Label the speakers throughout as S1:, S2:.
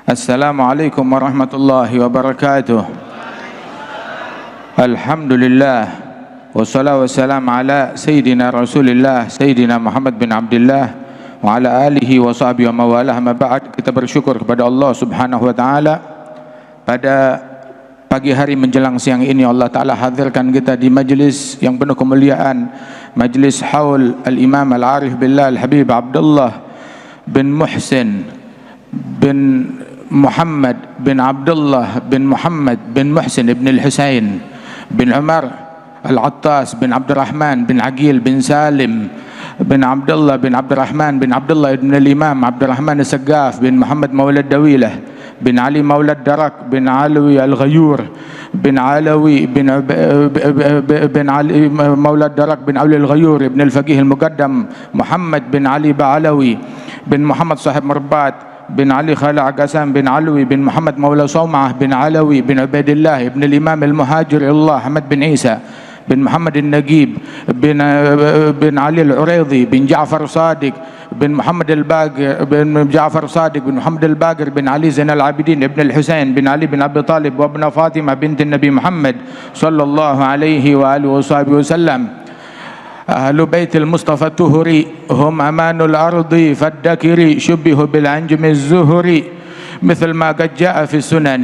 S1: Assalamualaikum warahmatullahi wabarakatuh. Alhamdulillah wassalatu wassalamu ala Sayyidina Rasulillah Sayyidina Muhammad bin Abdullah wa ala alihi wa sahbihi wa mawalah. Amma ba'd. Kita bersyukur kepada Allah subhanahu wa ta'ala pada pagi hari menjelang siang ini Allah ta'ala hadirkan kita di majlis yang penuh kemuliaan, majlis haul al-imam al-arif billah al-habib Abdullah bin Muhsin bin Muhammad bin Abdullah bin Muhammad bin Muhsin ibn al-Husain bin Umar al-Attas bin Abdurrahman bin Aqil bin Salim bin Abdullah bin Abdurrahman bin Abdullah ibn al-Imam Abdurrahman al-Saggaf bin Muhammad Maulad Dawilah bin Ali Maulad Darak bin Alawi al-Ghayur bin Alawi bin Ali Maulad Darak bin Ali al-Ghayur ibn al-Faqih al-Muqaddam Muhammad bin Ali Ba'alawi bin Muhammad Sahib Marbat bin Ali Khala Agasan bin Alwi bin Muhammad Maula Sawma'ah bin Alawi bin Ubaidillah ibn al-Imam al-Muhajir Allah Ahmad bin Isa bin Muhammad al-Nagib bin Ali al-Uraidhi bin Ja'far Sadiq bin Muhammad al-Baqir bin Ja'far Sadiq bin Muhammad al-Baqir bin Ali Zain al-Abidin ibn al-Husain bin Ali bin Abi Talib wa ibn Fatimah bint Nabi Muhammad sallallahu alaihi wa alihi wa sallam. أهل بيت المصطفى الطهري هم أمان الأرض فالذكر شبه بالعنجم الزهري مثل ما قد جاء في السنن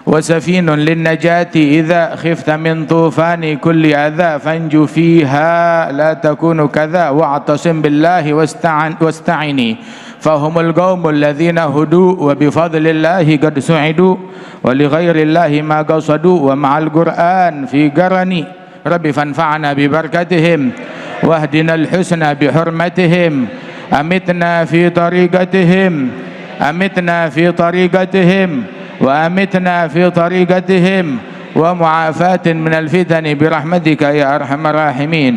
S1: وسفين للنجاة إذا خفت من طوفان كل أذى فانجو فيها لا تكون كذا واعتصم بالله واستعني فهم القوم الذين هدوا وبفضل الله قد سعدوا ولغير الله ما قصدوا ومع القرآن في قرني ربي فانفعنا ببركتهم واهدنا الحسنى بحرمتهم أمتنا في طريقتهم أمتنا في طريقتهم وأمتنا في طريقتهم ومعافاة من الفتن برحمتك يا أرحم الراحمين.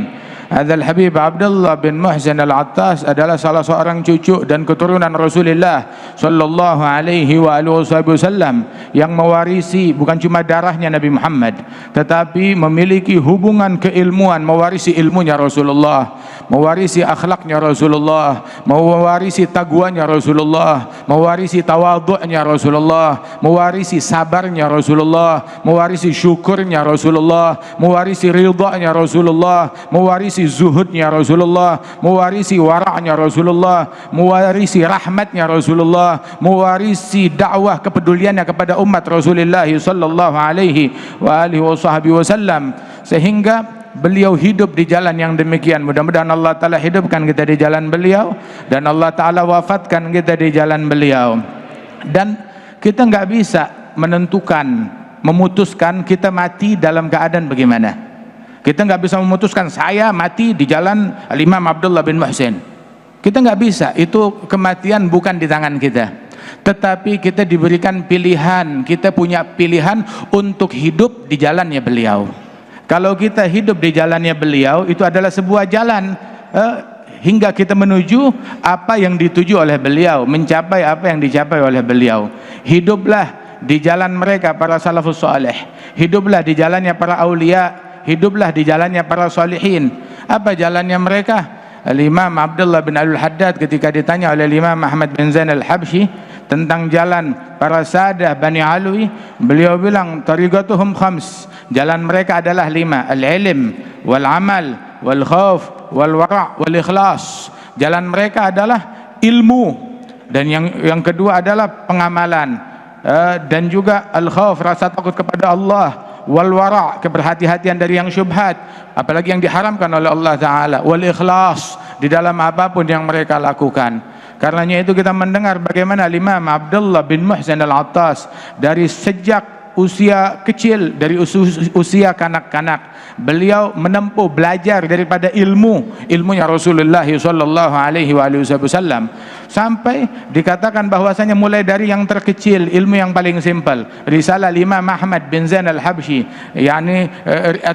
S1: Hadzal Habib Abdullah bin Muhsin al-Attas adalah salah seorang cucu dan keturunan Rasulullah sallallahu alaihi wa alihi wasallam yang mewarisi bukan cuma darahnya Nabi Muhammad tetapi memiliki hubungan keilmuan, mewarisi ilmunya Rasulullah, mewarisi akhlaknya Rasulullah, mewarisi taqwanya Rasulullah, mewarisi tawadhu'nya Rasulullah, mewarisi sabarnya Rasulullah, mewarisi syukurnya Rasulullah, mewarisi ridhanya Rasulullah, mewarisi zuhudnya Rasulullah, mewarisi wara'nya Rasulullah, mewarisi rahmatnya Rasulullah, mewarisi dakwah kepeduliannya kepada umat Rasulullah sallallahu alaihi wa alihi wasallam sehingga beliau hidup di jalan yang demikian. Mudah-mudahan Allah Ta'ala hidupkan kita di jalan beliau dan Allah Ta'ala wafatkan kita di jalan beliau. Dan kita nggak bisa menentukan, memutuskan kita mati dalam keadaan bagaimana. Kita nggak bisa memutuskan saya mati di jalan Al-Imam Abdullah bin Muhsin. Kita nggak bisa, itu kematian bukan di tangan kita. Tetapi kita diberikan pilihan, kita punya pilihan untuk hidup di jalannya beliau. Kalau kita hidup di jalannya beliau, itu adalah sebuah jalan hingga kita menuju apa yang dituju oleh beliau, mencapai apa yang dicapai oleh beliau. Hiduplah di jalan mereka para salafus saleh, hiduplah di jalannya para aulia, hiduplah di jalannya para salihin. Apa jalannya mereka? Al-Imam Abdullah bin Al-Haddad ketika ditanya oleh Imam Ahmad bin Zain al-Habsyi tentang jalan para sadah Bani Alwi, beliau bilang tariqatuhum khams, jalan mereka adalah 5, al-ilm wal amal wal khauf wal wara' wal ikhlas. Jalan mereka adalah ilmu, dan yang kedua adalah pengamalan, dan juga al-khauf, rasa takut kepada Allah, wal wara', keberhati-hatian dari yang syubhat apalagi yang diharamkan oleh Allah Ta'ala, wal ikhlas, di dalam apapun yang mereka lakukan. Karenanya itu kita mendengar bagaimana Imam Abdullah bin Muhsin al-Attas dari sejak usia kecil, dari usia kanak-kanak, beliau menempuh belajar daripada ilmunya Rasulullah sallallahu alaihi wasallam, sampai dikatakan bahwasanya mulai dari yang terkecil, ilmu yang paling simpel, risalah Imam Ahmad bin Zain al-Habsyi, yakni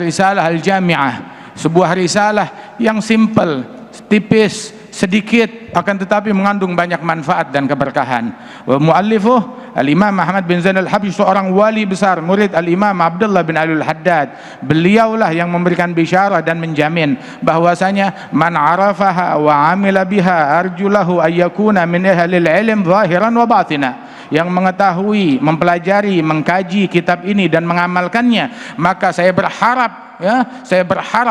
S1: risalah al-Jami'ah, sebuah risalah yang simpel, tipis, sedikit akan tetapi mengandung banyak manfaat dan keberkahan. Wa muallifuh Al-Imam Ahmad bin Zain al-Habsyi, seorang wali besar, murid Al-Imam Abdullah bin Al-Haddad. Beliaulah yang memberikan bisyarah dan menjamin bahwasanya man arafaha wa amila biha arjulahu ayyakuna min ahlil ilm zahiran wa batina. yang mengetahui, mempelajari, mengkaji kitab ini dan mengamalkannya, maka saya berharap,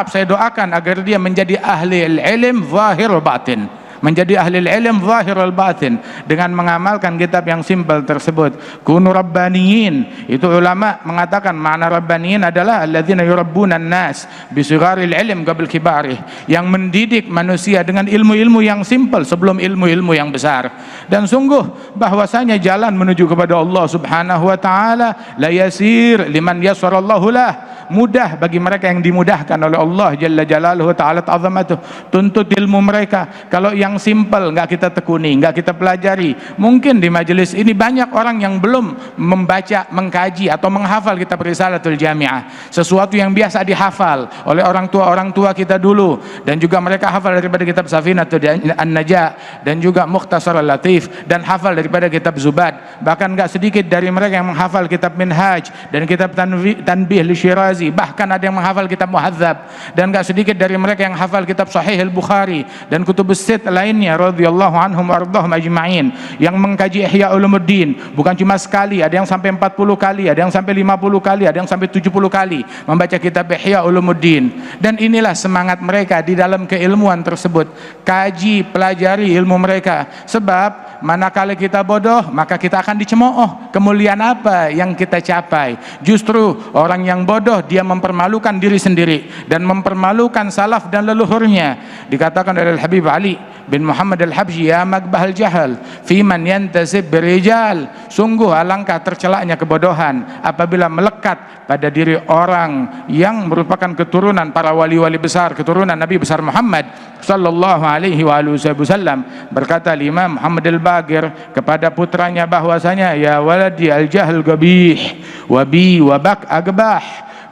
S1: saya doakan agar dia menjadi ahli ilm zahir wa batin, menjadi ahli ilm zahir wal batin dengan mengamalkan kitab yang simpel tersebut. Kunu rabbaniyin, itu ulama mengatakan makna rabbaniyin adalah alladzina yurabbuna an-nas bisigharil ilm qabl kibarih, yang mendidik manusia dengan ilmu-ilmu yang simpel sebelum ilmu-ilmu yang besar. Dan sungguh bahwasanya jalan menuju kepada Allah Subhanahu wa taala la yasir liman yassarallahu lah, mudah bagi mereka yang dimudahkan oleh Allah Jalla Jalaluhu ta'ala ta'zamatuh. Tuntut ilmu mereka. Kalau yang simple nggak kita tekuni, nggak kita pelajari, mungkin di majelis ini banyak orang yang belum membaca, mengkaji atau menghafal kitab Risalatul Jami'ah, sesuatu yang biasa dihafal oleh orang tua kita dulu, dan juga mereka hafal daripada kitab Safinatul An-Najah dan juga Mukhtasar Al-Latif, dan hafal daripada kitab Zubad. Bahkan nggak sedikit dari mereka yang menghafal kitab Minhaj dan kitab Tanbih Lisyirazi, bahkan ada yang menghafal kitab Muhadzab, dan nggak sedikit dari mereka yang hafal kitab Sahih Al-Bukhari dan kutubus sit lainnya radhiyallahu anhum wardahum ajma'in, yang mengkaji Ihya Ulumuddin bukan cuma sekali, ada yang sampai 40 kali, ada yang sampai 50 kali, ada yang sampai 70 kali membaca kitab Ihya Ulumuddin. Dan inilah semangat mereka di dalam keilmuan tersebut. Kaji, pelajari ilmu mereka, sebab manakala kita bodoh maka kita akan dicemooh. Kemuliaan apa yang kita capai? Justru orang yang bodoh dia mempermalukan diri sendiri dan mempermalukan salaf dan leluhurnya. Dikatakan oleh Habib Ali bin Muhammad Al-Habsyi, ya magbahal jahal fi man yantasib birijal, sungguh alangkah tercelaknya kebodohan apabila melekat pada diri orang yang merupakan keturunan para wali-wali besar, keturunan Nabi besar Muhammad sallallahu alaihi wasallam. Berkata Imam Muhammad Al-Baqir kepada putranya bahwasanya, ya waladi al-jahl gabih wa bi wa bak agbah,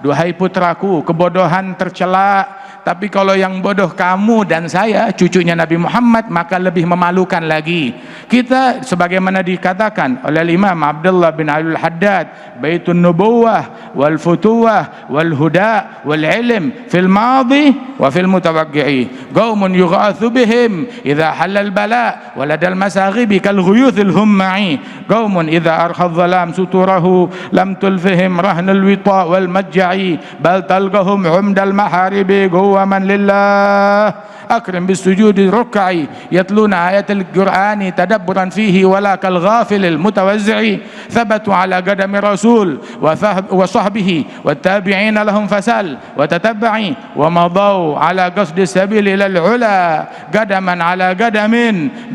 S1: duhai putraku, kebodohan tercela, tapi kalau yang bodoh kamu dan saya, cucunya Nabi Muhammad, maka lebih memalukan lagi. Kita sebagaimana dikatakan oleh Imam Abdullah bin Alul Haddad, baitun nubuwah wal futuwah wal huda wal ilm fil madi wa fil mutawaqqi'i, qaumun yughathu bihim idza halal bala waladal masaghibi kal ghuyuthil humma'i, qaumun idza arkhadh dhalam suturahu lam tulfihim rahnul wita wal majja'i bal talqahum umdal maharibi ومن لله أكرم بالسجود ركعي يتلون آيات القرآن تدبرا فيه ولا كالغافل المتوزع ثبتوا على قدم رسول وصحبه والتابعين لهم فسل وتتبعي ومضوا على قصد السبيل إلى العلا قدما على قدم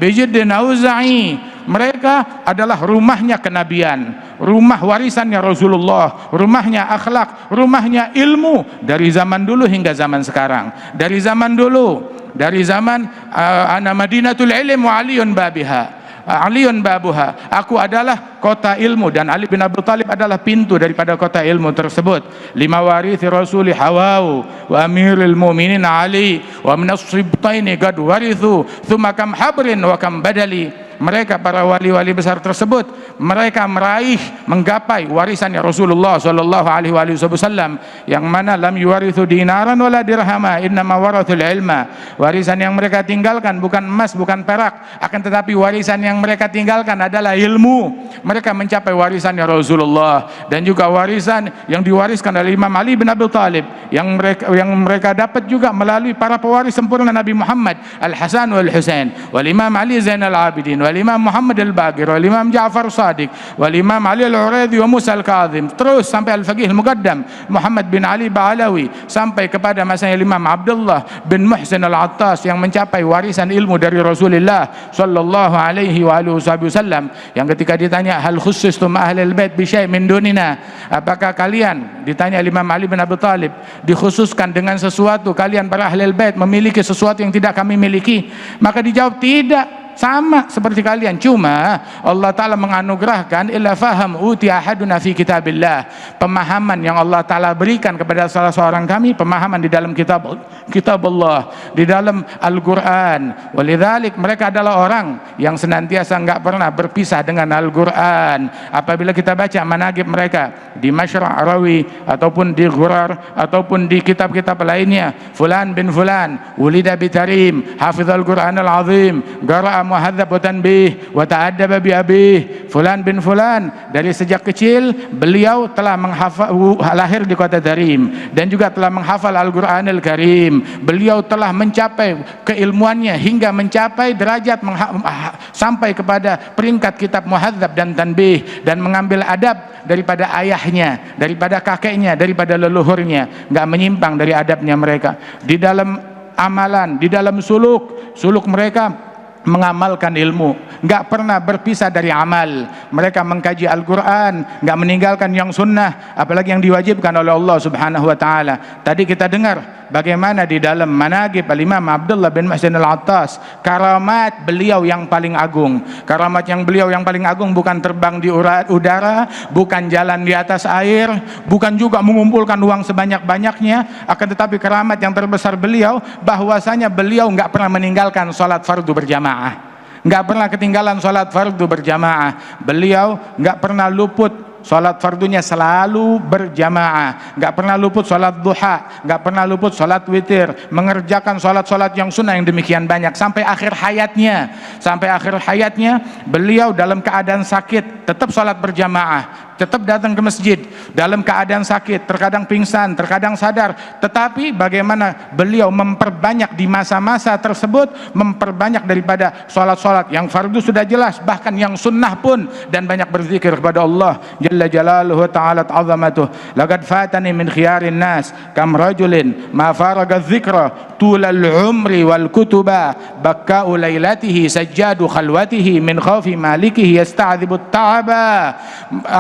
S1: بجد أوزعي. Mereka adalah rumahnya kenabian, rumah warisannya Rasulullah, rumahnya akhlak, rumahnya ilmu dari zaman dulu hingga zaman sekarang. Dari zaman dulu, dari zaman ana madinatul ilm wa aliyun babiha, aliyun babuha, aku adalah kota ilmu dan Ali bin Abi Thalib adalah pintu daripada kota ilmu tersebut. Lima warithi rasuli hawau wa amiril mu'minin Ali wa minas sibtaini qad warithu thumma kam habrin wa kam badali. Mereka para wali-wali besar tersebut, mereka meraih, menggapai warisannya Rasulullah sallallahu alaihi wasallam, yang mana lam yuwarithu dinaran wala dirhama innama warathul ilma. Warisan yang mereka tinggalkan bukan emas, bukan perak, akan tetapi warisan yang mereka tinggalkan adalah ilmu. Mereka mencapai warisannya Rasulullah, dan juga warisan yang diwariskan oleh Imam Ali bin Abi Thalib, yang mereka dapat juga melalui para pewaris sempurna Nabi Muhammad, Al-Hasan wal Husain, wal Imam Ali Zainal Abidin, wal Imam Muhammad Al-Baqir, wal Imam Ja'far Sadiq, wal Imam Ali Al-Uraidi wa Musa Al-Kadhim, terus sampai Al-Faqih Al-Muqaddam Muhammad bin Ali Ba'alawi, sampai kepada masanya Imam Abdullah bin Muhsin Al-Attas yang mencapai warisan ilmu dari Rasulullah sallallahu alaihi wasallam, yang ketika ditanya hal khusustum ahlul bait bi syai' min dunina, apakah kalian, ditanya Imam Ali bin Abi Thalib, dikhususkan dengan sesuatu, kalian para ahlul bait memiliki sesuatu yang tidak kami miliki? Maka dijawab tidak, sama seperti kalian, cuma Allah Ta'ala menganugerahkan illa faham uti ahaduna fi kitabillah, pemahaman yang Allah Ta'ala berikan kepada salah seorang kami, pemahaman di dalam kitab Allah, di dalam Al-Quran. Walidzalik mereka adalah orang yang senantiasa enggak pernah berpisah dengan Al-Quran. Apabila kita baca manaqib mereka di Masyra' Rawi ataupun di Ghurar ataupun di kitab-kitab lainnya, fulan bin fulan wulida bitarim hafizal Quran al-azim, qara'a muhadzab wa tanbih wa ta'addaba bi abih fulan bin fulan. Dari sejak kecil beliau telah lahir di kota Tarim dan juga telah menghafal Al-Qur'anul Karim. Beliau telah mencapai keilmuannya hingga mencapai derajat sampai kepada peringkat kitab muhadzab dan tanbih, dan mengambil adab daripada ayahnya, daripada kakeknya, daripada leluhurnya, nggak menyimpang dari adabnya mereka. Di dalam amalan, di dalam suluk mereka mengamalkan ilmu, nggak pernah berpisah dari amal. Mereka mengkaji Al-Quran, nggak meninggalkan yang sunnah, apalagi yang diwajibkan oleh Allah Subhanahu Wa Taala. Tadi kita dengar bagaimana di dalam Manaqib Al-Imam Abdullah bin Muhsin Al-Attas, karamat beliau yang paling agung. Karamat yang beliau yang paling agung bukan terbang di udara, bukan jalan di atas air, bukan juga mengumpulkan uang sebanyak-banyaknya, akan tetapi karamat yang terbesar beliau bahwasanya beliau nggak pernah meninggalkan sholat fardu berjamaah. Nggak pernah ketinggalan sholat fardu berjamaah. Beliau nggak pernah luput sholat fardunya, selalu berjamaah. Nggak pernah luput sholat duha, nggak pernah luput sholat witir, mengerjakan sholat-sholat yang sunnah yang demikian banyak sampai akhir hayatnya. Sampai akhir hayatnya beliau dalam keadaan sakit tetap sholat berjamaah, tetap datang ke masjid dalam keadaan sakit, terkadang pingsan, terkadang sadar, tetapi bagaimana beliau memperbanyak di masa-masa tersebut, memperbanyak daripada sholat-sholat yang fardu sudah jelas, bahkan yang sunnah pun, dan banyak berzikir kepada Allah Jalla Jalaluhu Ta'ala Ta'azamatuh. Laqad fatani min khiyarin nas kam rajulin ma faraga dzikra tulal umri wal kutuba bakka'u lailatihi sajjadu khalwatihi min khawfi malikihi yasta'dzibut ta'aba.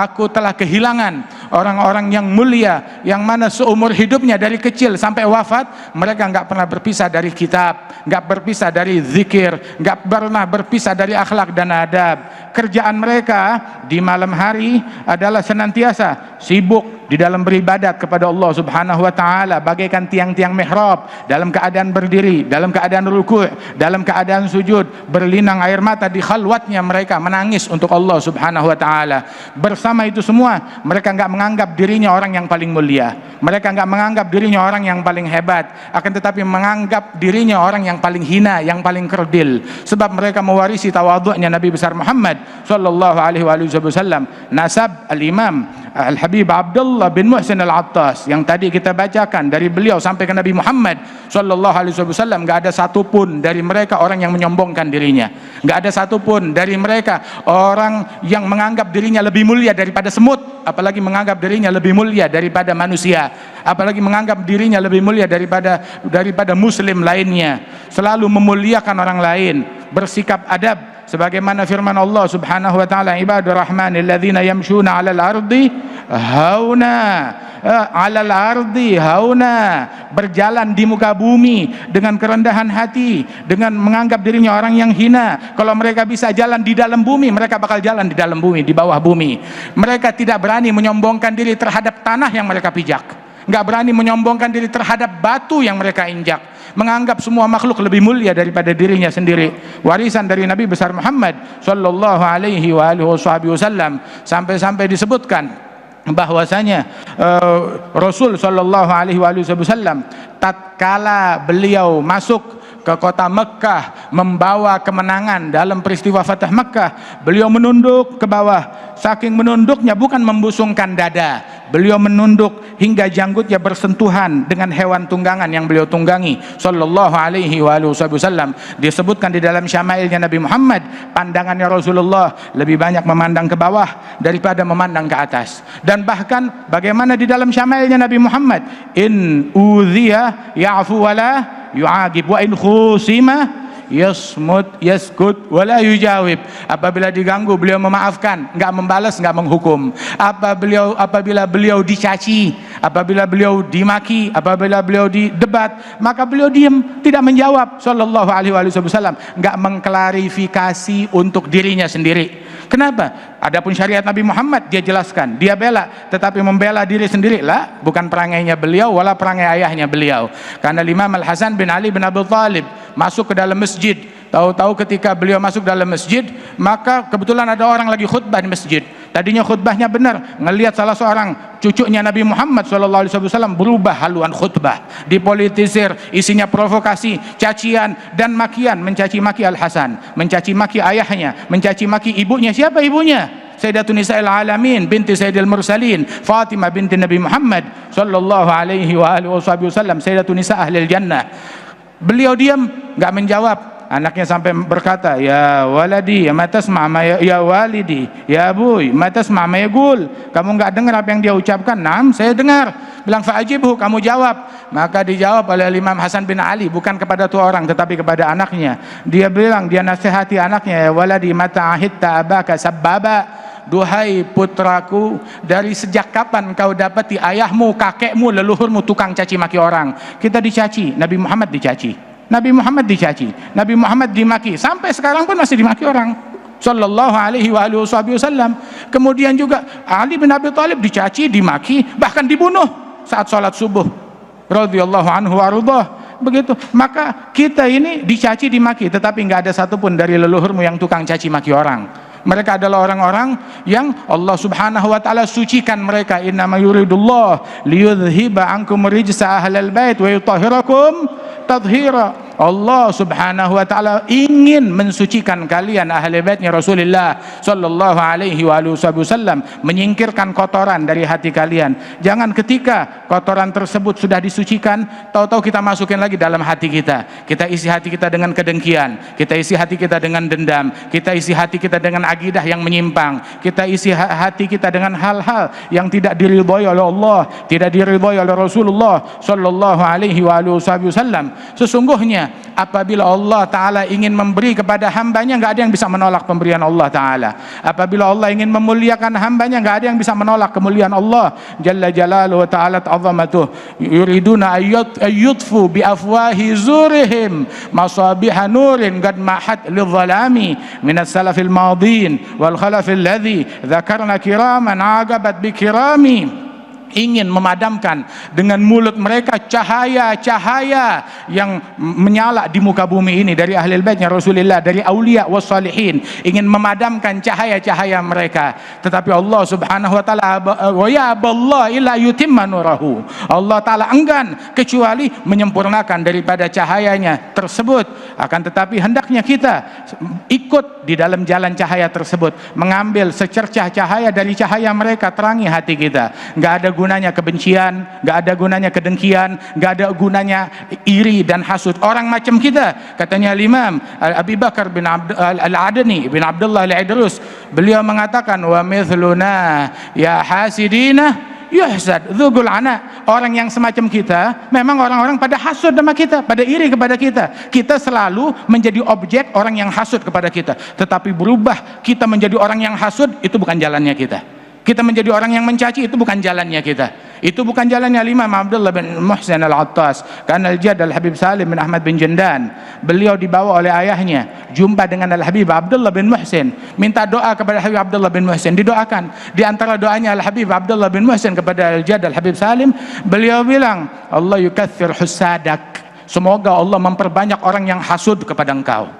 S1: Aku telah kehilangan orang-orang yang mulia yang mana seumur hidupnya dari kecil sampai wafat mereka nggak pernah berpisah dari kitab, nggak berpisah dari zikir, nggak pernah berpisah dari akhlak dan adab. Kerjaan mereka di malam hari adalah senantiasa sibuk di dalam beribadat kepada Allah Subhanahu Wa Taala bagaikan tiang-tiang mihrab, dalam keadaan berdiri, dalam keadaan ruku', dalam keadaan sujud, berlinang air mata di khalwatnya mereka menangis untuk Allah Subhanahu Wa Taala. Bersama itu semua mereka nggak menganggap dirinya orang yang paling mulia, mereka nggak menganggap dirinya orang yang paling hebat, akan tetapi menganggap dirinya orang yang paling hina, yang paling kerdil, sebab mereka mewarisi tawadhu'nya Nabi besar Muhammad sallallahu alaihi wasallam. Nasab Al-Imam Al-Habib Abdullah bin Muhsin Al-Attas yang tadi kita bacakan dari beliau sampai ke Nabi Muhammad sallallahu alaihi wasallam, enggak ada satupun dari mereka orang yang menyombongkan dirinya, enggak ada satupun dari mereka orang yang menganggap dirinya lebih mulia daripada semut, apalagi menganggap dirinya lebih mulia daripada manusia, apalagi menganggap dirinya lebih mulia daripada muslim lainnya. Selalu memuliakan orang lain, bersikap adab sebagaimana firman Allah Subhanahu wa taala, ibadur rahmanil ladzina yamshuna 'alal ardi hauna, 'alal ardi hauna, berjalan di muka bumi dengan kerendahan hati, dengan menganggap dirinya orang yang hina. Kalau mereka bisa jalan di dalam bumi, mereka bakal jalan di dalam bumi, di bawah bumi. Mereka tidak berani menyombongkan diri terhadap tanah yang mereka pijak, nggak berani menyombongkan diri terhadap batu yang mereka injak, menganggap semua makhluk lebih mulia daripada dirinya sendiri. Warisan dari Nabi besar Muhammad sallallahu alaihi wasallam, sampai-sampai disebutkan bahwasanya Rasul sallallahu alaihi wasallam tatkala beliau masuk ke kota Mekah membawa kemenangan dalam peristiwa Fatah Mekah, beliau menunduk ke bawah. Saking menunduknya bukan membusungkan dada, beliau menunduk hingga janggutnya bersentuhan dengan hewan tunggangan yang beliau tunggangi sallallahu alaihi wasallam. Disebutkan di dalam syama'ilnya Nabi Muhammad, pandangannya Rasulullah lebih banyak memandang ke bawah daripada memandang ke atas. Dan bahkan bagaimana di dalam syama'ilnya Nabi Muhammad, in udhiya ya'fu wala yu'agib wa in khusima yasmut yaskut wala yujawib. Apabila diganggu beliau memaafkan, enggak membalas, enggak menghukum. Apabila beliau dicaci, apabila beliau dimaki, apabila beliau didebat, maka beliau diam, tidak menjawab sallallahu alaihi wasallam, enggak mengklarifikasi untuk dirinya sendiri. Kenapa? Adapun syariat Nabi Muhammad dia jelaskan, dia bela, tetapi membela diri sendiri lah, bukan perangainya beliau wala perangai ayahnya beliau. Karena Imam Al-Hasan bin Ali bin Abi Thalib masuk ke dalam masjid, tahu-tahu ketika beliau masuk dalam masjid, maka kebetulan ada orang lagi khutbah di masjid. Tadinya khutbahnya benar, ngelihat salah seorang cucunya Nabi Muhammad SAW berubah haluan khutbah, dipolitisir, isinya provokasi, cacian dan makian, mencaci maki Al Hasan, mencaci maki ayahnya, mencaci maki ibunya. Siapa ibunya? Sayyidatun Nisa'il Alamin binti Sayyidil Mursalin Fatimah binti Nabi Muhammad sallallahu alaihi wa alihi wasallam, Sayyidatun Nisa Ahlil Jannah. Beliau diam, enggak menjawab. Anaknya sampai berkata, ya waladi ma tasma' ma ya walidi ya abuy ma tasma' ma yaqul. Kamu enggak dengar apa yang dia ucapkan? Naam, saya dengar. Bilang fa'ajibhu, kamu jawab. Maka dijawab oleh Imam Hasan bin Ali, bukan kepada dua orang tetapi kepada anaknya. Dia bilang, dia nasihati anaknya, ya waladi mata ahidta abaka sababa. Duhai putraku, dari sejak kapan kau dapati ayahmu, kakekmu, leluhurmu tukang caci maki orang? Kita dicaci, Nabi Muhammad dicaci, Nabi Muhammad dicaci, Nabi Muhammad dimaki, sampai sekarang pun masih dimaki orang sallallahu alaihi wa alihi wasallam. Kemudian juga Ali bin Abi Thalib dicaci, dimaki, bahkan dibunuh saat sholat subuh radhiyallahu anhu warudhah. Begitu. Maka kita ini dicaci, dimaki, tetapi nggak ada satupun dari leluhurmu yang tukang caci maki orang. Mereka adalah orang-orang yang Allah Subhanahu wa taala sucikan mereka. Innama yuridullah liyudhhiba ankum rijsa ahlal bait wa yutahhirakum tathhira. Allah Subhanahu wa taala ingin mensucikan kalian ahli baitnya Rasulullah sallallahu alaihi wasallam, menyingkirkan kotoran dari hati kalian. Jangan ketika kotoran tersebut sudah disucikan, tahu-tahu kita masukin lagi dalam hati kita. Kita isi hati kita dengan kedengkian, kita isi hati kita dengan dendam, kita isi hati kita dengan akidah yang menyimpang, kita isi hati kita dengan hal-hal yang tidak diridhai oleh Allah, tidak diridhai oleh Rasulullah sallallahu alaihi wasallam. Sesungguhnya apabila Allah Ta'ala ingin memberi kepada hambanya, nggak ada yang bisa menolak pemberian Allah Ta'ala. Apabila Allah ingin memuliakan hambanya, nggak ada yang bisa menolak kemuliaan Allah Jalla Jalaluhu wa Ta'ala ta'zamatuh. Yuriduna ayyutfu bi afwahi zurihim masabiha nurin qad mahat lidh-dhalami min as-salafil madin wal khalafil ladzi dzakarna kiraman agabat bi kirami. Ingin memadamkan dengan mulut mereka cahaya-cahaya yang menyala di muka bumi ini dari ahli baitnya Rasulullah, dari aulia wassalihin, ingin memadamkan cahaya-cahaya mereka. Tetapi Allah Subhanahu wa taala, wa ya aballah illa yutimma nurahu, Allah taala enggan kecuali menyempurnakan daripada cahayanya tersebut. Akan tetapi hendaknya kita ikut di dalam jalan cahaya tersebut, mengambil secercah cahaya dari cahaya mereka, terangi hati kita. Enggak ada gunanya kebencian, nggak ada gunanya kedengkian, nggak ada gunanya iri dan hasud orang macam kita. Katanya Imam Abi Bakar bin Al-Adani bin Abdullah Al-Idrus, beliau mengatakan, wa mithluna ya hasidina yuhsad dzugul ana. Orang yang semacam kita memang orang-orang pada hasud sama kita, pada iri kepada kita. Kita selalu menjadi objek orang yang hasud kepada kita, tetapi berubah kita menjadi orang yang hasud, itu bukan jalannya kita. Kita menjadi orang yang mencaci, itu bukan jalannya kita. Itu bukan jalannya Imam Abdullah bin Muhsin Al-Attas. Karena Al-Jad Al-Habib Salim bin Ahmad bin Jandan, beliau dibawa oleh ayahnya jumpa dengan Al-Habib Abdullah bin Muhsin, minta doa kepada Habib Abdullah bin Muhsin, didoakan. Di antara doanya Al-Habib Abdullah bin Muhsin kepada Al-Jad Al-Habib Salim, beliau bilang, Allah yukathir husadak, semoga Allah memperbanyak orang yang hasud kepada engkau.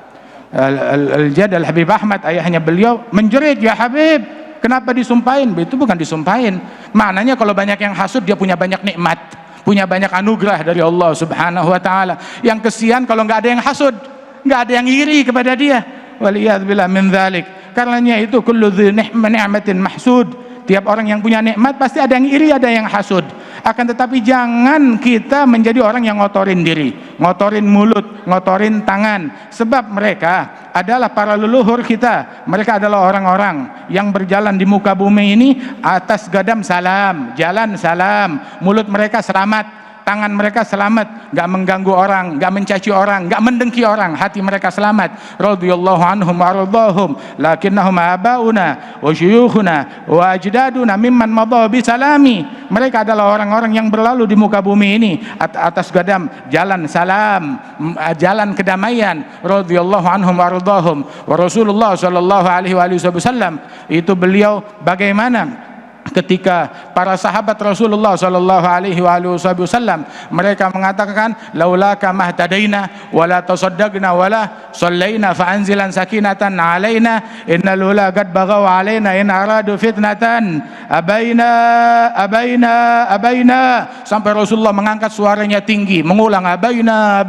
S1: Al-Jad Al-Habib Ahmad, ayahnya beliau, menjerit, ya Habib, kenapa disumpahin? Itu bukan disumpahin. Maknanya kalau banyak yang hasud, dia punya banyak nikmat, punya banyak anugerah dari Allah Subhanahu wa taala. Yang kesian kalau nggak ada yang hasud, nggak ada yang iri kepada dia. Waliyadzubillah min dzalik. Karenanya itu kullu dzi ni'matin mahsud. Tiap orang yang punya nikmat pasti ada yang iri, ada yang hasud. Akan tetapi jangan kita menjadi orang yang ngotorin diri, ngotorin mulut, ngotorin tangan. Sebab mereka adalah para leluhur kita. Mereka adalah orang-orang yang berjalan di muka bumi ini atas gadam salam, jalan salam. Mulut mereka selamat, tangan mereka selamat, nggak mengganggu orang, nggak mencaci orang, nggak mendengki orang, hati mereka selamat. Radhiyallahu anhum wa ardhahum, lakinnahum abauna wa syuyukhuna wa ajdaduna mimman madha bi salami. Mereka adalah orang-orang yang berlalu di muka bumi ini atas gadam jalan salam, jalan kedamaian. Radhiyallahu anhum wa ardhahum. Wa Rasulullah sallallahu alaihi wasallam, itu beliau bagaimana ketika para sahabat Rasulullah sallallahu alaihi wasallam mereka mengatakan laulaka mahtadaina wala tasaddaqna wala sallaina fa anzilan sakinatan alaina innal ula qad baghaw alaina in aradu fitnatan abaina sampai Rasulullah mengangkat suaranya tinggi mengulang abaina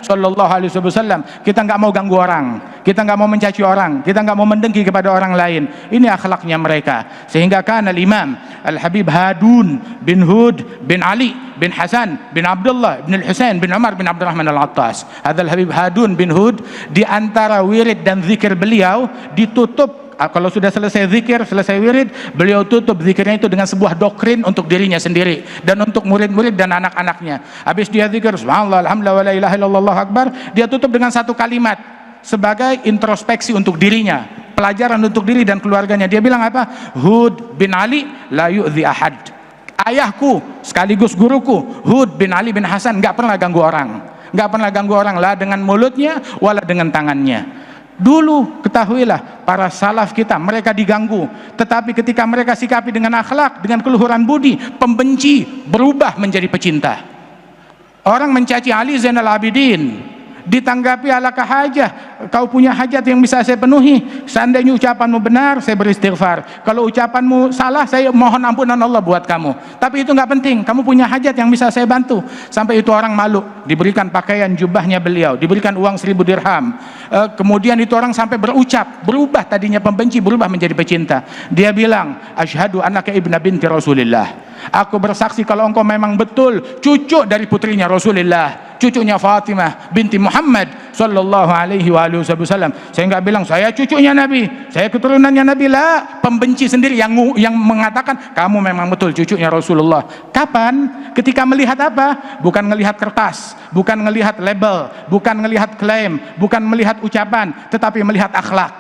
S1: sallallahu alaihi wasallam. Kita enggak mau ganggu orang, kita enggak mau mencaci orang, kita enggak mau mendengki kepada orang lain. Ini akhlaknya mereka. Sehingga kan Imam Al-Habib Hadun bin Hud bin Ali bin Hasan bin Abdullah bin Al-Husain bin Umar bin Abdurrahman Al-Attas. Hadzal Habib Hadun bin Hud, di antara wirid dan zikir beliau ditutup, kalau sudah selesai zikir, selesai wirid, beliau tutup zikirnya itu dengan sebuah doktrin untuk dirinya sendiri dan untuk murid-murid dan anak-anaknya. Habis dia zikir subhanallah alhamdulillah wa la ilaha illallah Allahu akbar, dia tutup dengan satu kalimat sebagai introspeksi untuk dirinya, pelajaran untuk diri dan keluarganya. Dia bilang apa? Hud bin Ali la yu'zi ahad. Ayahku sekaligus guruku Hud bin Ali bin Hasan enggak pernah ganggu orang, enggak pernah ganggu orang, la dengan mulutnya wala dengan tangannya. Dulu ketahuilah para salaf kita mereka diganggu, tetapi ketika mereka sikapi dengan akhlak, dengan keluhuran budi, pembenci berubah menjadi pecinta. Orang mencaci Ali Zainal Abidin, ditanggapi alakah hajah, kau punya hajat yang bisa saya penuhi, seandainya ucapanmu benar saya beristighfar, kalau ucapanmu salah saya mohon ampunan Allah buat kamu, tapi itu nggak penting, kamu punya hajat yang bisa saya bantu. Sampai itu orang malu, diberikan pakaian jubahnya beliau, diberikan uang 1000 dirham. Kemudian itu orang sampai berucap, berubah tadinya pembenci berubah menjadi pecinta. Dia bilang asyhadu annaka ibna binti Rasulillah, aku bersaksi kalau engkau memang betul cucu dari putrinya Rasulullah, cucunya Fatimah binti Muhammad sallallahu alaihi wasallam. Saya enggak bilang saya cucunya Nabi, saya keturunannya Nabi, lah. Pembenci sendiri yang mengatakan kamu memang betul cucunya Rasulullah. Kapan? Ketika melihat apa? Bukan melihat kertas, bukan melihat label, bukan melihat klaim, bukan melihat ucapan, tetapi melihat akhlak.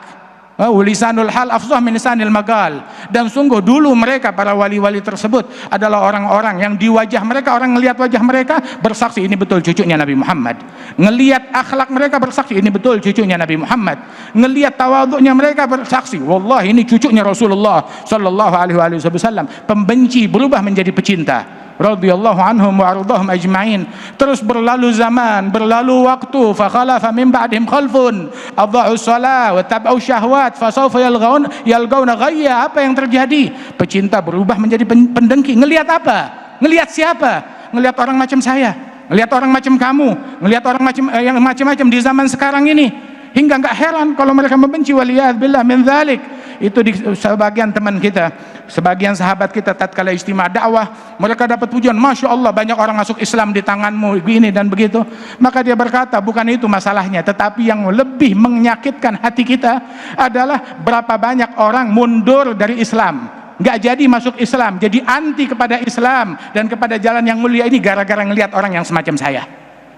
S1: Lisanul hal afsah min lisanil maqal. Dan sungguh dulu mereka para wali-wali tersebut adalah orang-orang yang di wajah mereka, orang ngelihat wajah mereka bersaksi ini betul cucunya Nabi Muhammad. Ngelihat akhlak mereka bersaksi ini betul cucunya Nabi Muhammad. Ngelihat tawadhu'nya mereka bersaksi wallahi ini cucunya Rasulullah sallallahu alaihi wasallam. Pembenci berubah menjadi pecinta radhiyallahu anhum wa ardhahum ajma'in. Terus berlalu zaman, berlalu waktu, fa khalafa min ba'dihim khalfun adha'u shalah wa tab'u syahwat fa sawfa yalqawna ghayya. Apa yang terjadi? Pecinta berubah menjadi pendengki. Ngelihat apa? Ngelihat siapa? Ngelihat orang macam saya, ngelihat orang macam kamu, ngelihat orang macam yang macam-macam di zaman sekarang ini. Hingga enggak heran kalau mereka membenci, waliyad billah min dzalik. Itu di sebagian teman kita, sebagian sahabat kita tatkala istimewa dakwah, mereka dapat pujian, Masya Allah banyak orang masuk Islam di tanganmu, begini dan begitu. Maka dia berkata bukan itu masalahnya, tetapi yang lebih menyakitkan hati kita adalah berapa banyak orang mundur dari Islam, nggak jadi masuk Islam, jadi anti kepada Islam dan kepada jalan yang mulia ini gara-gara ngelihat orang yang semacam saya,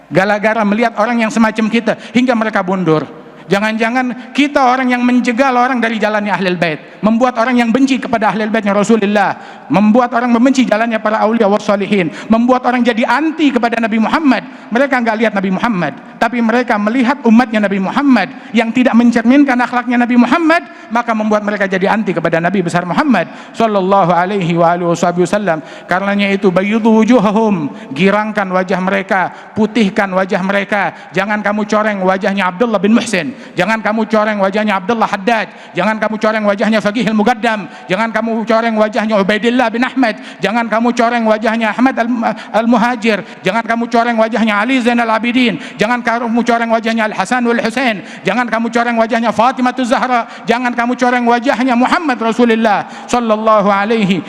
S1: gara-gara melihat orang yang semacam kita hingga mereka mundur. Jangan-jangan kita orang yang menjegal orang dari jalannya Ahlul Bait, membuat orang yang benci kepada Ahlul Baitnya Rasulullah, membuat orang membenci jalannya para aulia wassalihin, membuat orang jadi anti kepada Nabi Muhammad. Mereka enggak lihat Nabi Muhammad, tapi mereka melihat umatnya Nabi Muhammad yang tidak mencerminkan akhlaknya Nabi Muhammad, maka membuat mereka jadi anti kepada Nabi besar Muhammad sallallahu alaihi wasallam. Karenanya itu bayyidhu wujuhahum, girangkan wajah mereka, putihkan wajah mereka. Jangan kamu coreng wajahnya Abdullah bin Muhsin, jangan kamu coreng wajahnya Abdullah Haddad, jangan kamu coreng wajahnya Faqihil Muqaddam, jangan kamu coreng wajahnya Ubaidillah bin Ahmad, jangan kamu coreng wajahnya Ahmad Al-Muhajir, jangan kamu coreng wajahnya Ali Zainal Abidin, jangan kamu coreng wajahnya Al-Hasan wal Husain, jangan kamu coreng wajahnya Fatimah Zahra, jangan kamu coreng wajahnya Muhammad Rasulullah sallallahu alaihi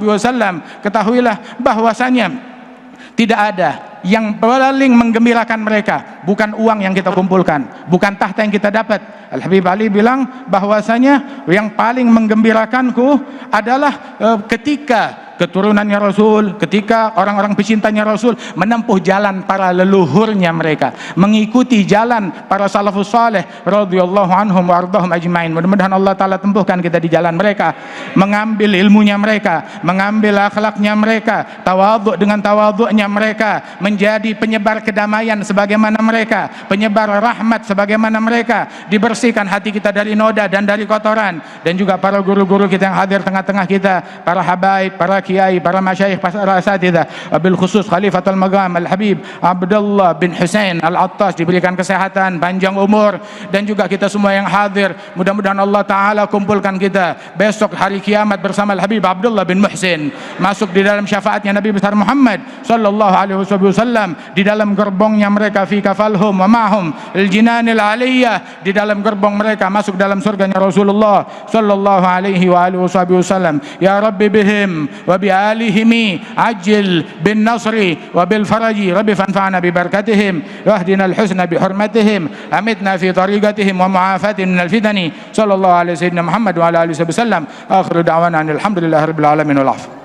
S1: wasallam. Ketahuilah bahwasanya tidak ada yang paling menggembirakan mereka bukan uang yang kita kumpulkan, bukan tahta yang kita dapat. Al-Habib Ali bilang bahwasanya yang paling menggembirakanku adalah ketika keturunannya Rasul, ketika orang-orang pecintanya Rasul menempuh jalan para leluhurnya mereka, mengikuti jalan para salafus saleh radhiyallahu anhum wa ardhahum ajmain. Mudah-mudahan Allah Ta'ala tempuhkan kita di jalan mereka, mengambil ilmunya mereka, mengambil akhlaknya mereka, tawadhu dengan tawadhunya mereka, menjadi penyebar kedamaian sebagaimana mereka, penyebar rahmat sebagaimana mereka, dibersihkan hati kita dari noda dan dari kotoran. Dan juga para guru-guru kita yang hadir tengah-tengah kita, para habaib, para kiai, para masyayikh, para asatidzah, wabil khusus Khalifatul Magam Al-Habib Abdullah bin Husain Al-Attas diberikan kesehatan, panjang umur, dan juga kita semua yang hadir. Mudah-mudahan Allah Ta'ala kumpulkan kita besok hari kiamat bersama Al-Habib Abdullah bin Muhsin, masuk di dalam syafaatnya Nabi besar Muhammad sallallahu alaihi wasallam, di dalam gerbongnya mereka fi kafalhum wa ma'hum al-jinanil aliyah, di dalam gerbong mereka masuk dalam surganya Rasulullah sallallahu alaihi wa alihi wasallam. Ya Rabbi bihim wa bi alihim ajil bin nasri wa bil faraji, Rabbi fanfa'na bi barakatihim wahdina al-husna bi hurmatihim, amitna fi tariqatihim wa mu'afatihim min al-fitani. Sallallahu alaihi sayyidina Muhammad wa ala alihi wasallam. Akhiru da'wana alhamdulillahi rabbil alamin wal 'afw.